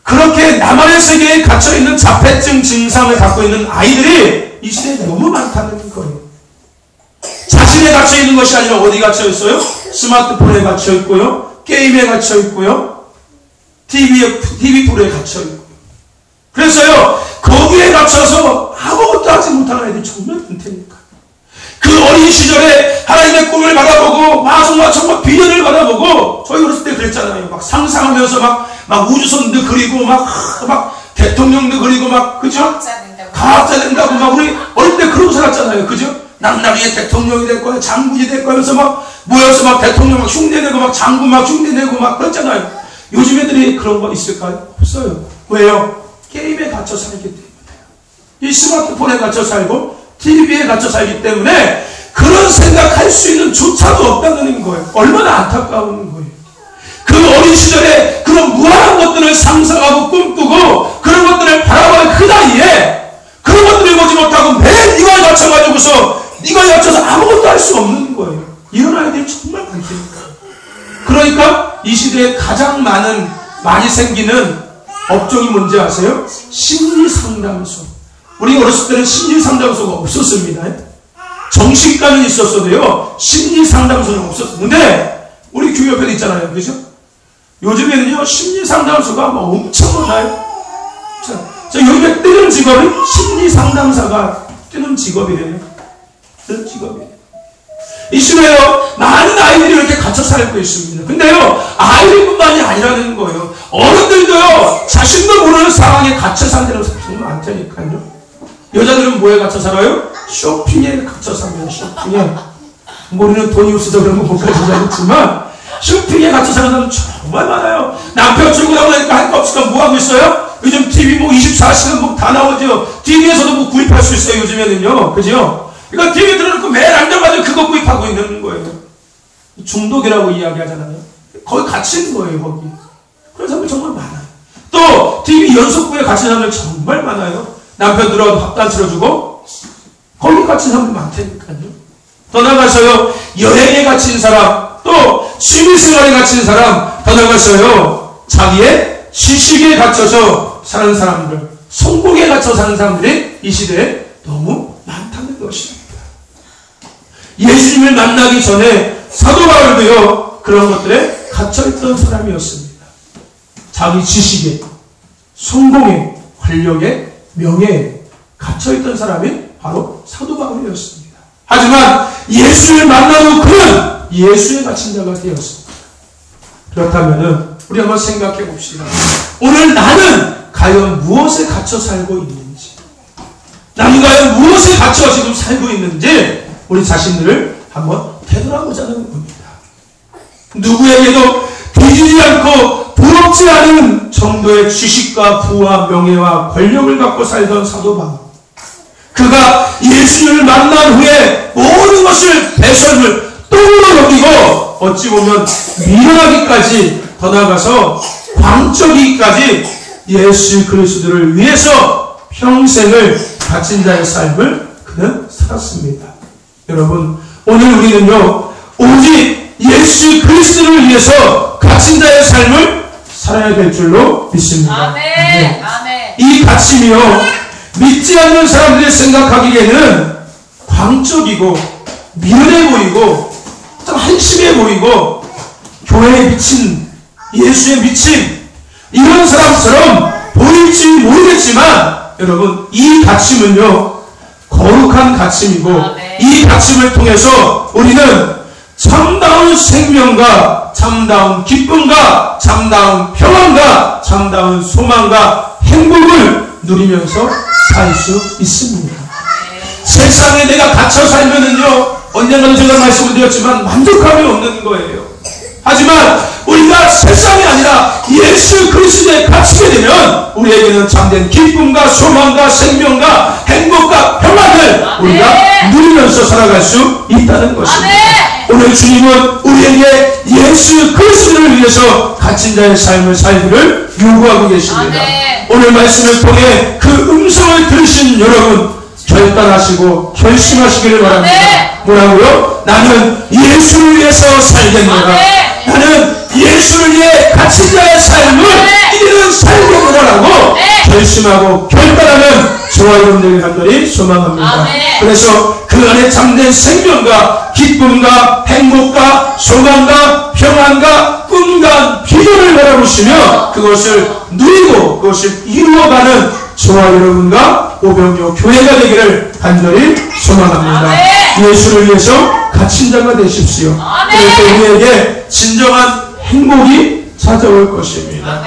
그렇게 나만의 세계에 갇혀있는 자폐증 증상을 갖고 있는 아이들이 이 시대에 너무 많다는 거예요. 자신에 갇혀있는 것이 아니라 어디 갇혀있어요? 스마트폰에 갇혀있고요, 게임에 갇혀있고요, TV 프로에 갇혀있고요. 그래서요, 거기에 갇혀서 아무것도 하지 못하는 아이들이 정말 많다니까. 그 어린 시절에 하나님의 꿈을 바라보고 정말 비전을 바라보고, 저희 어렸을 때 그랬잖아요. 막 상상하면서 막 우주선도 그리고 막 대통령도 그리고 막, 그죠? 과학자 된다고 막 우리 어릴 때 그러고 살았잖아요. 그죠? 나중에 대통령이 될 거야, 장군이 될 거야 하면서 막 모여서 막 대통령 막 흉내내고 막 장군 막 흉내내고 막 그랬잖아요. 요즘 애들이 그런 거 있을까요? 없어요. 왜요? 게임에 갇혀 살기 때문에. 이 스마트폰에 갇혀 살고 TV에 갇혀 살기 때문에 그런 생각할 수 있는 조차도 없다는 거예요. 얼마나 안타까운 거예요. 그 어린 시절에 그런 무한한 것들을 상상하고 꿈꾸고 그런 것들을 바라보는 그 나이에 그런 것들을 보지 못하고 매일 이거에 갇혀가지고서 이거에 갇혀서 아무것도 할 수 없는 거예요. 이런 아이들이 정말 많다니까. 그러니까 이 시대에 가장 많이 생기는 업종이 뭔지 아세요? 심리상담소. 우리 어렸을 때는 심리상담소가 없었습니다. 정신과는 있었어도요, 심리상담소는 없었는데, 우리 교회 옆에도 있잖아요. 그죠? 요즘에는요, 심리상담소가 막 엄청 많아요. 자, 요즘에 뜨는 직업이 심리상담사가 뜨는 직업이래요. 뜨는 직업이에요. 이 시대에요, 많은 아이들이 이렇게 갇혀 살고 있습니다. 근데요, 아이들뿐만이 아니라는 거예요. 어른들도요, 자신도 모르는 상황에 갇혀 사는 사람이 많다니까요. 여자들은 뭐에 갇혀 살아요? 쇼핑에 갇혀 삽니다. 쇼핑에. 우리는 돈이 없어서 그런 거 못 가져가겠지만 쇼핑에 갇혀 사는 사람은 정말 많아요. 남편 출근하고 나니까 할 거 없으니까 뭐 하고 있어요? 요즘 TV 뭐 24시간 뭐 다 나오죠. TV에서도 뭐 구입할 수 있어요. 요즘에는요. 그죠? 그러니까 TV 들어놓고 매일 앉아가지고 그거 구입하고 있는 거예요. 중독이라고 이야기하잖아요. 거기 갇힌 거예요. 거기. 그런 사람들 정말 많아요. 또 TV 연속구에 갇힌 사람들 정말 많아요. 남편 들어와도 밥도 안 차려주고 거기 갇힌 사람들 많다니까요. 더 나가서요, 여행에 갇힌 사람, 또 취미생활에 갇힌 사람, 더 나가서요, 자기의 지식에 갇혀서 사는 사람들, 성공에 갇혀 사는 사람들이 이 시대에 너무 많다는 것입니다. 예수님을 만나기 전에 사도 바울도요, 그런 것들에 갇혀있던 사람이었습니다. 자기 지식에, 성공에, 권력에, 명예에 갇혀있던 사람이 바로 사도 바울이었습니다. 하지만 예수를 만난 후 그는 예수에 갇힌 자가 되었습니다. 그렇다면 우리 한번 생각해 봅시다. 오늘 나는 과연 무엇에 갇혀 살고 있는지, 나는 과연 무엇에 갇혀 지금 살고 있는지 우리 자신들을 한번 되돌아보자는 겁니다. 누구에게도 뒤지지 않고 부럽지 않은 정도의 지식과 부와 명예와 권력을 갖고 살던 사도 바울. 그가 예수님을 만난 후에 모든 것을 배설물, 똥으로 여기고 어찌 보면 미련하기까지, 더 나아가서 광적이기까지 예수 그리스도를 위해서 평생을 갇힌 자의 삶을 그는 살았습니다. 여러분, 오늘 우리는요, 오직 예수 그리스도를 위해서 갇힌 자의 삶을 살아야 될 줄로 믿습니다. 아멘. 네. 아멘. 이 갇힘이요, 믿지 않는 사람들이 생각하기에는 광적이고 미련해 보이고 좀 한심해 보이고 교회에 미친, 예수에 미친 이런 사람처럼 보일지 모르겠지만, 여러분, 이 갇힘은요, 거룩한 갇힘이고, 이 갇힘을 통해서 우리는 참다운 생명과 참다운 기쁨과 참다운 평안과 참다운 소망과 행복을 누리면서 살 수 있습니다. 세상에 내가 갇혀 살면은요, 언젠가는 제가 말씀을 드렸지만 만족감이 없는 거예요. 하지만 우리가 세상이 아니라 예수 그리스도에 갇히게 되면 우리에게는 참된 기쁨과 소망과 생명과 행복과 평안을 우리가 누리면서 살아갈 수 있다는 것입니다. 오늘 주님은 우리에게 예수 그리스도를 위해서 갇힌 자의 삶을 살기를 요구하고 계십니다. 오늘 말씀을 통해 그 음성을 들으신 여러분, 결단하시고 결심하시기를 바랍니다. 뭐라고요? 나는 예수를 위해서 살겠노라. 나는 예수를 위해 갇힌 자의 삶을 이제는 살겠노라라고 결심하고 결단하는 저와 여러분들의 간절히 소망합니다. 그래서 그 안에 참된 생명과 기쁨과 행복과 소망과 평안과 꿈과 비전을 바라보시며 그것을 누리고 그것을 이루어가는 저와 여러분과 오병이어 교회가 되기를 간절히 소망합니다. 예수를 위해서 갇힌 자가 되십시오. 그래서 우리에게 진정한 행복이 찾아올 것입니다.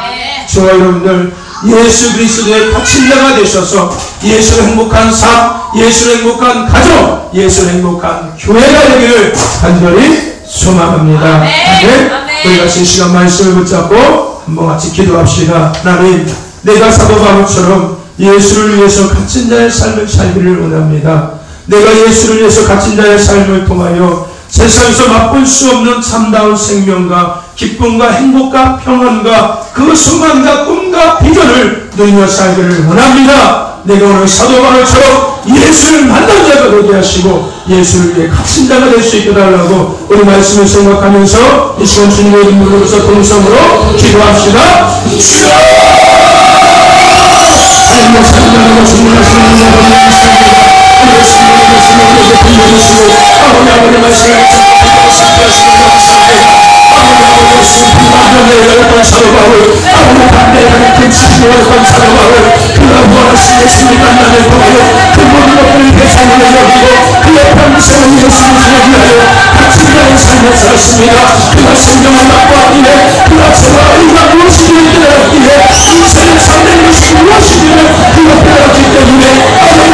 저와 여러분들, 예수 그리스도의 갇힌 자가 되셔서 예수로 행복한 삶, 예수로 행복한 가정, 예수로 행복한 교회가 되기를 간절히 소망합니다. 아멘. 우리 같이 시간 말씀을 붙잡고 한번 같이 기도합시다. 하나님, 내가 사도 바울처럼 예수를 위해서 갇힌 자의 삶을 살기를 원합니다. 내가 예수를 위해서 갇힌 자의 삶을 통하여 세상에서 맛볼 수 없는 참다운 생명과 기쁨과 행복과 평안과 그 소망과 꿈과 비전을 누리며 살기를 원합니다. 내가 오늘 사도 바울처럼 예수를 만난 자가 되게 하시고 예수를 위해 갇힌 자가 될 수 있게 달라고 우리 말씀을 생각하면서 이 시간 주님의 이름으로서 동성으로 기도합시다. 주여! 하나님의 사랑하고 주님하시는 여러분의 말씀입니다. 아버지 말씀을 하시고 아버지 반대하는 큰 지식을 한 사랑하고 그가 원하신 예수를 만나는 거예요. 그 모든 것들을 대상으로 여기고 그의 평생을 예수를 위하여 갇힌 자의 삶을 살았습니다. 그가 생명을 맛보았기에 그가 저와 의가 무엇이기를 깨달았기에 인생을 살는 것이 무엇이기를 그가 깨달았기 때문에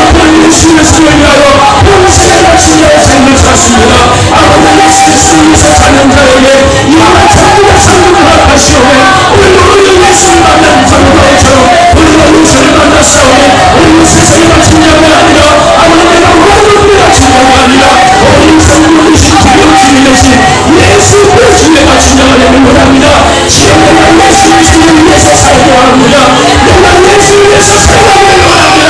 아버지 예수를 위하여 평생을 갇힌 자의 삶을 살았습니다. 아버지 예수를 위해서 사는 자에게 이러한 천국의 삶을 허락하시오매 오늘 예수를 만난 사도바울처럼 우리가 예수를 만났사오니 우리 세상에 갇힌 자가 아니라 아버지 내가 원하는 갇힌 자가 아니라 우리 인생을 누리신 기름 주님이신 예수 그리스도에 갇힌 자가 되는 원합니다. 지금 내가 예수 그리스도를 위해서 살게 원합니다. 내가 예수를 위해서 살게 원합니다.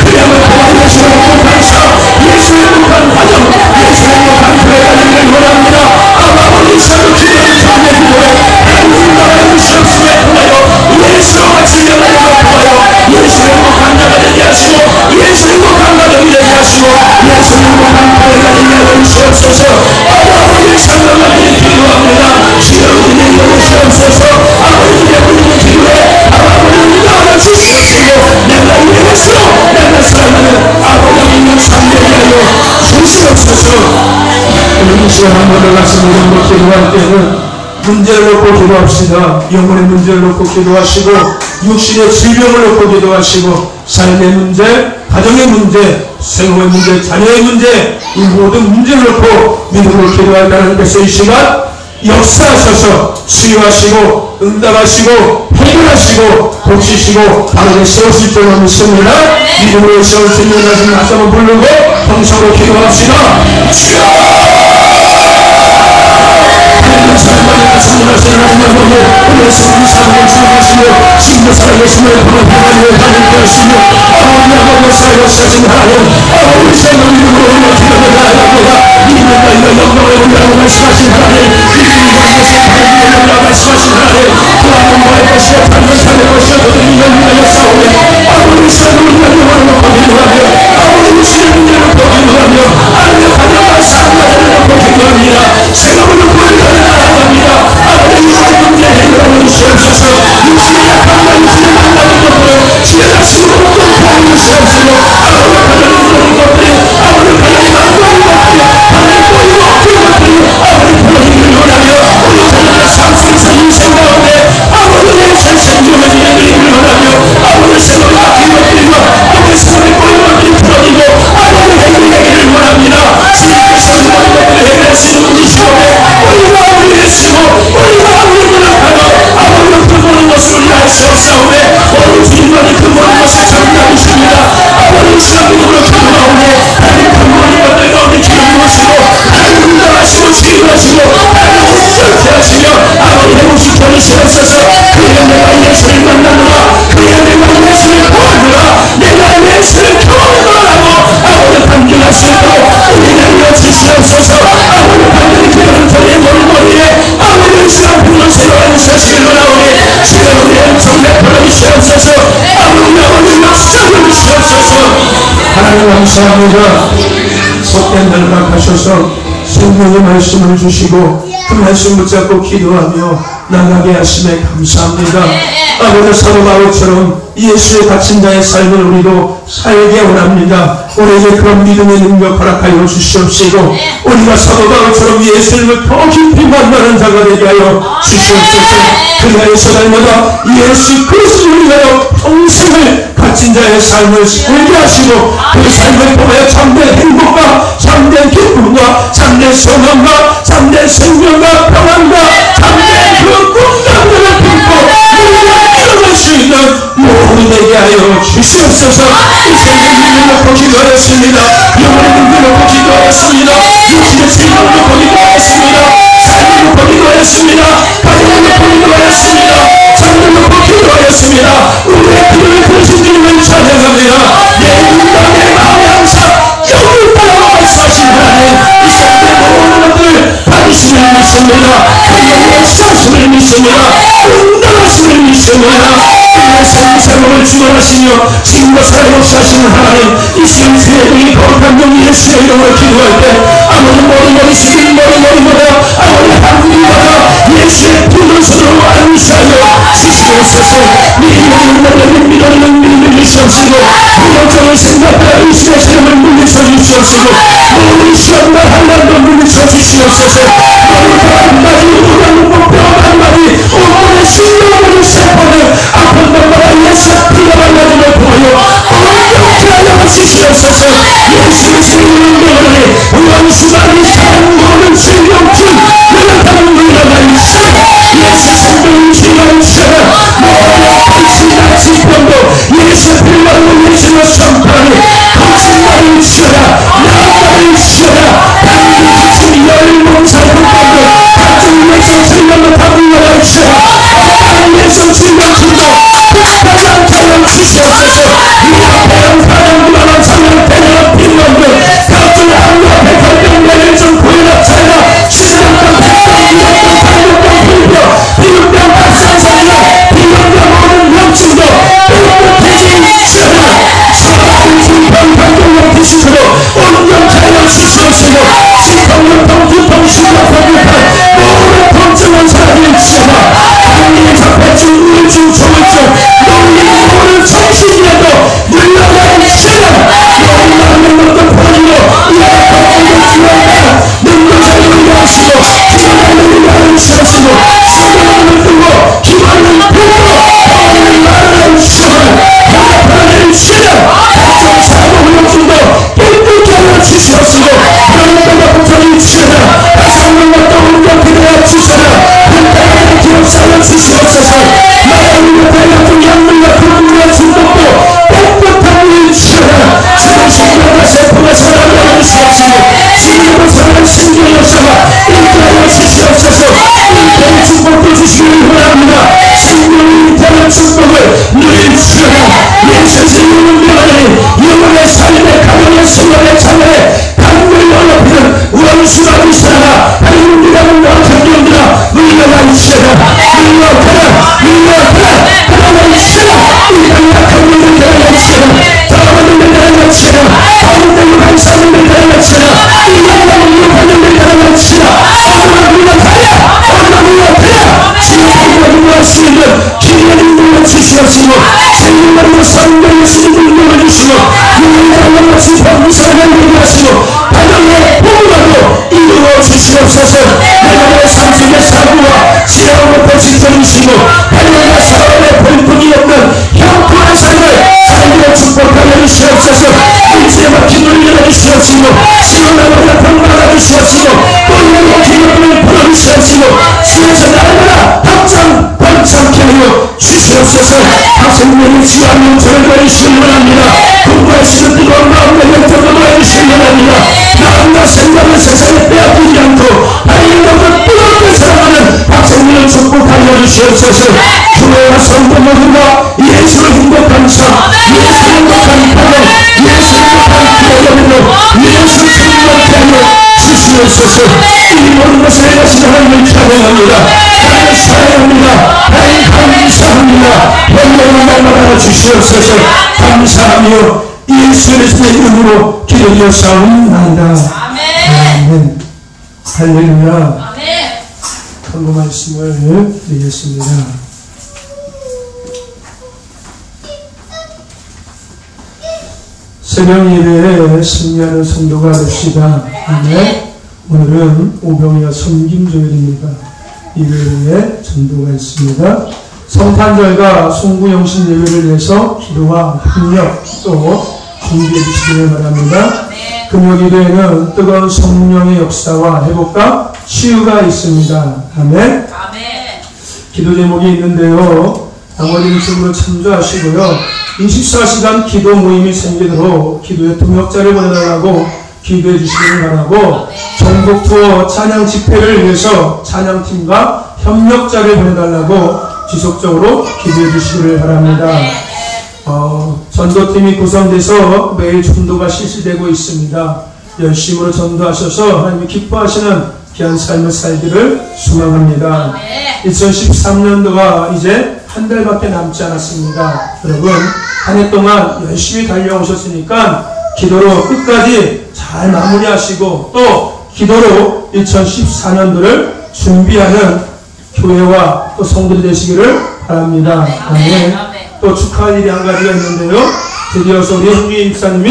그야말로 예수의 행복한 삶, 예수의 행복한 가정, 예수의 행복한 교회가 되기를 원합니다. 아버지 사도 기도를 전해 기도해 하나님 나라의 무시없음에 통하여 예수와 같이 영광을 통하여 예수의 행복한 자가 되게 하시고 예수의 행복한 가정이 되게 하시고 예수의 행복한 교회가 되게 하여 주시옵소서. 아버지 사랑하는 기도합니다. 주여 우리의 영을 주옵소서. 아버지의 우리의 기도에 아버지 나라 주시옵시고 내가 예수 내가 사랑하는 아버지의 삶되게 하여 주시옵소서. 오늘 이 시간 한 번 더 같이 모든 기도할 때는 문제를 놓고 기도합시다. 영혼의 문제를 놓고 기도하시고 육신의 질병을 놓고 기도하시고 삶의 문제, 가정의 문제, 생활의 문제, 자녀의 문제 이 모든 문제를 놓고 믿음으로 기도할 하나님께서 이 시간 역사하셔서 수요하시고 응답하시고 해결하시고 고치시고 바르게 세우실 줄 믿습니다. 믿음으로 세울 수 있는 말씀 다시 한번 부르고 통성으로 기도합시다. 사랑하는 주님하시는 하나님 우리의 성부 사랑을 주님하시며 신부 살아계시며 평안을 하나님께 하시며 아버지 살아계신 하나님 아버지 생명 이름으로 우리가 기도를 나아갑니다. 이름과 이런 영광을 올라가고 말씀하신 하나님 이름과 이것을 하나님의 영광을 말씀하신 하나님 그 앞은 뭐할 것이야 다른 삶의 것이야 너들이 영광을 싸우며 아버지 생명 우리가 영광을 놓고 기도하며 아버지 신의 문제를 놓고 기도하며 하나님의 가정과 사랑을 놓고 기도합니다. 생명을 놓고 기도합니다. 아버지 육신의 문제 해결하여 주시옵소서. 육신의 약함과 육신의 만나는 것들을 지혜자식으로 돕고 주시옵소서. 아버지 가정이 무너진 것들이 아버지 가정이 만나는 것들이 하나님 보이고 없는 것들이 아버지 보이기를 원하며 우리 자녀의 삶 속에서 인생 가운데 아버지의 생생주의 이기를 원하며 아버지 생각이 막힌 것들이고 아버지 생각이 보이는 것들이 풀어지고 아버지 해결이 되기를 원합니다. 주님께서 모든 것들을 해결할 수 있는 분이시오매 우리가 우리를 쓰고 우리가 우리를 하여 아버지가 그 모든 것을 우리가 할 수 없사오매 오늘 주님만이 그 모든 것을 장담하십니다. 아버지 시간 믿음으로 기도하오매 하나님 그 모든 것들 가운데 기름 부으시고 하나님 응답하시고 치유하시고 하나님 온전케 하시며 아버지 회복시켜 주시옵소서. 그의 내가 예수를 만나노라 그의 내가 예수를 보아노라 내가 예수를 경험하노라고 아버지 판결할 수 있도록 우리를 이어주시옵소서. 아버지 판결이 그런 저의 머리에 아버지 시간 부는 새로운 사실을 원하오니 주여 우리의 음성 내버려 주시옵소서. 아버지 역사를 주시옵소서. 하나님 감사합니다. 속된 날만 가셔서 생명의 말씀을 주시고 그 말씀 붙잡고 기도하며 나가게 하심에 감사합니다. 아버지 사도 바울처럼 예수의 갇힌 자의 삶을 우리도 살게 원합니다. 우리에게 그런 믿음의 능력 허락하여 주시옵시고 우리가 사도 바울처럼 예수님을 더 깊이 만나는 자가 되게 하여 주시옵소서. 그날에서 날마다 예수 그리스도를 위하여 평생을 갇힌 자의 삶을 살게 하시고 그 삶을 통하여 참된 행복과 참된 기쁨과 참된 소망과 참된 생명과 평안과 참된 그 꿈나무를 품고 이뤄갈 수 있는 모두 되게 하여 주시옵소서. 이 생명 믿음 놓고 기도하였습니다. 영원의 믿음 놓고 기도하였습니다. 육신의 생명 놓고 기도하였습니다. 삶을 놓고 기도하였습니다. 가정을 놓고 기도하였습니다. 삶을 놓고 기도하였습니다. 우리의 기도를 들으신 주님을 찬양합니다. 내 눈과 내 마음에 항상 영을 따라 말씀하신 하나님, 이 세상의 모든 것들을 받으심을 믿습니다. 그 영의 사심을 믿습니다. 응답하심을 믿습니다. 생사를 주관하시며 지금과 살아있고 사시는 하나님, 이 시간 세상이 거룩한 영 예수의 이름으로 기도할 때 아무리 머리 숙인 머리보다 아무리 한국이보다 예수의 푸른 손으로 안수하여 주시옵소서. 믿는 믿음을 주시옵시고 불경전을 생각하여 예수의 시름을 물리쳐 주시옵시고 모든 시험과 한란도 물리쳐 주시옵소서. 모든 한마디 모든 목표 한마디 온몸의 신령을 세포는 아픈 것마다 예수의 피가 발라짐을 보여 온전케 하여 주시옵소서. 예수의 생명을 원수만이 참 모든 신령줄 연락하는 물러가 있어 예수 생명을 주시옵소서. 모든 거짓말 지평도 예수 필요로 예수의 성판이 거짓말을 주라 나를 주라 단지 열봉사를 받고 각종 예수 생명을 다 물러가 주라 예수 생명줄도 가장 자연 주시옵소서. 이 앞에 사람들만 참여 대단한 빈놈들 각종 한국의 결병 좀 고연합 차이나 시스템과 백병 발병병 불병 비육병 발산사이나 비용병 모든 염증도 비용병 대지 주라 사방중병 발병병 디스크로 온전 자연 주시옵시고 시통염통 두통 심각한 모든 통증은 사라질 주라 한일 자폐증 우울증 조울증 모든 정신이라도 물러가는 시간 너무나 것도 버리고 이어가 주어야 능력자를 위하시고 기도하는 위하여 주시고 수고를 두고 기도하는 부고 버리는 말을 주시고 하나님을 시간 각종 사고훈련중도 깨끗게 하여 주시옵시고 그런 것도 붙어는 주시라 다성는 것도 운동케 하여 주시라 한때에 기록사여 주시옵소서. 나의 각종 약물과 불문과 중독도 깨끗한 일 주시라 지금신경과 세포가 살아나는 주시옵시고 지금으로 살아난 신경 역사가 일하여 주시옵소서. 일대의 축복도 주시기를 원합니다. 생명의 일대의 축복을 누릴 주시라 예수의 이름을 명하니 영혼의 삶의 가정의 생활의 자녀의 강물을 넓히는 원수가 있으라 하나님 믿음을 넣은 영들아 물러가 있으라 물러가라 하나님 있으라 이 약한 영을 내려놓으시라 더러운 영을 내려놓으시라 더러운 감사한 영을 내려놓으시라 이 영광을 욕한 영을 내려놓으시라 어느나 물러가라 지옥으로 물러갈 수 있는 기회를 눌러주시옵시고 생명으로 성령의 수준을 눌러주시고 영원한 것이 범사를 얘기하시고 가정의 부부라도 이루어 주시옵소서. 내가 삶 속의 사고와 지혜로부터 지켜주시고 하나님의 사람의 볼품이 없는 형통한 삶을 살기로 축복하여 주시옵소서. 일주에 막힌 눈을 열어주시옵시고 시원하고 약한 막아주시옵시고 꼴리고 기쁨을 풀어주시옵시고 수에서 날마다 번창케 하여 주시옵소서. 학생들이 지하는 용서를 해주시기 원합니다. 공부하시는 뜨거운 마음과 영적으로 해주시기 원합니다. 마음과 생각을 세상에 빼앗기지 않고 하나님과 뜨겁게 사랑하는 학생들을 축복하여 주시옵소서. 교회와 성도 모두가 예수를 행복한 삶 예수를 행복한 가정 예수를 행복한 기도하며 예수 충만케 하여 주시옵소서. 이 모든 것을 행하시는 하나님을 찬양합니다. 하나님을 사랑합니다. 하나님 감사합니다. 영광을 날마다 주시옵소서. 감사하며 예수 그리스도의 이름으로 기도드렸사옵나이다. 아멘. 할렐루야. 아멘. 한국 말씀을 드리겠습니다. 새벽 예배에 승리하는 성도가 됩시다. 아멘. 오늘은 오병이어 섬김 조율입니다. 일요일에 전도가 있습니다. 성탄절과 송구영신 예배를 위해서 기도와 협력 또 준비해 주시기를 바랍니다. 금요일에는 뜨거운 성령의 역사와 회복과 치유가 있습니다. 아멘. 기도 제목이 있는데요. 나머지는 지금으로 참조하시고요. 24시간 기도 모임이 생기도록 기도의 통역자를 보내달라고 기도해 주시기를 바라고, 전국 투어 찬양 집회를 위해서 찬양팀과 협력자를 보내달라고 지속적으로 기도해 주시기를 바랍니다. 전도팀이 구성돼서 매일 전도가 실시되고 있습니다. 열심으로 전도하셔서 하나님이 기뻐하시는 귀한 삶을 살기를 소망합니다. 2013년도가 이제 한 달밖에 남지 않았습니다. 여러분, 한 해 동안 열심히 달려오셨으니까 기도로 끝까지 잘 마무리하시고 또 기도로 2014년도를 준비하는 교회와 또 성도들 되시기를 바랍니다. 아멘. 또 축하할 일이 한 가지가 있는데요. 드디어서 우리 홍주인 목사님이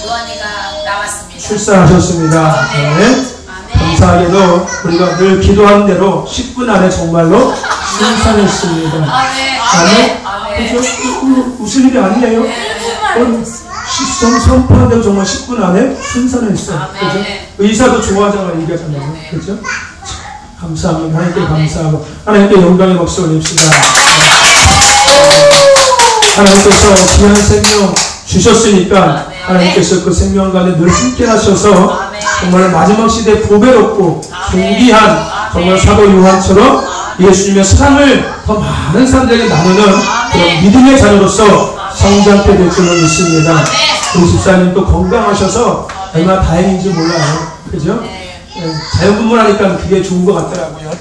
요한이가 나왔습니다. 출산하셨습니다. 네. 감사하게도 우리가 늘 기도한 대로 10분 안에 정말로 순산했습니다. 아멘. 웃을 일이 아니에요. 선포한 대로 정말 10분 안에 순산했어요. 그죠? 의사도 좋아하잖아요. 얘기하잖아요. 그죠? 감사합니다. 하나님께 감사하고 하나님께 영광의 박수 올립시다. 하나님께서 귀한 생명 주셨으니까 하나님께서 그 생명 가운데 늘 함께 하셔서 정말 마지막 시대에 보배롭고 존귀한 정말 사도 요한처럼 예수님의 사랑을 더 많은 사람들에게 나누는 그런 믿음의 자녀로서 성장케 될 줄로 믿습니다. 우리 집사님 또 건강하셔서 얼마나 다행인지 몰라요. 그죠? 자연분만하니까 그게 좋은 것 같더라고요.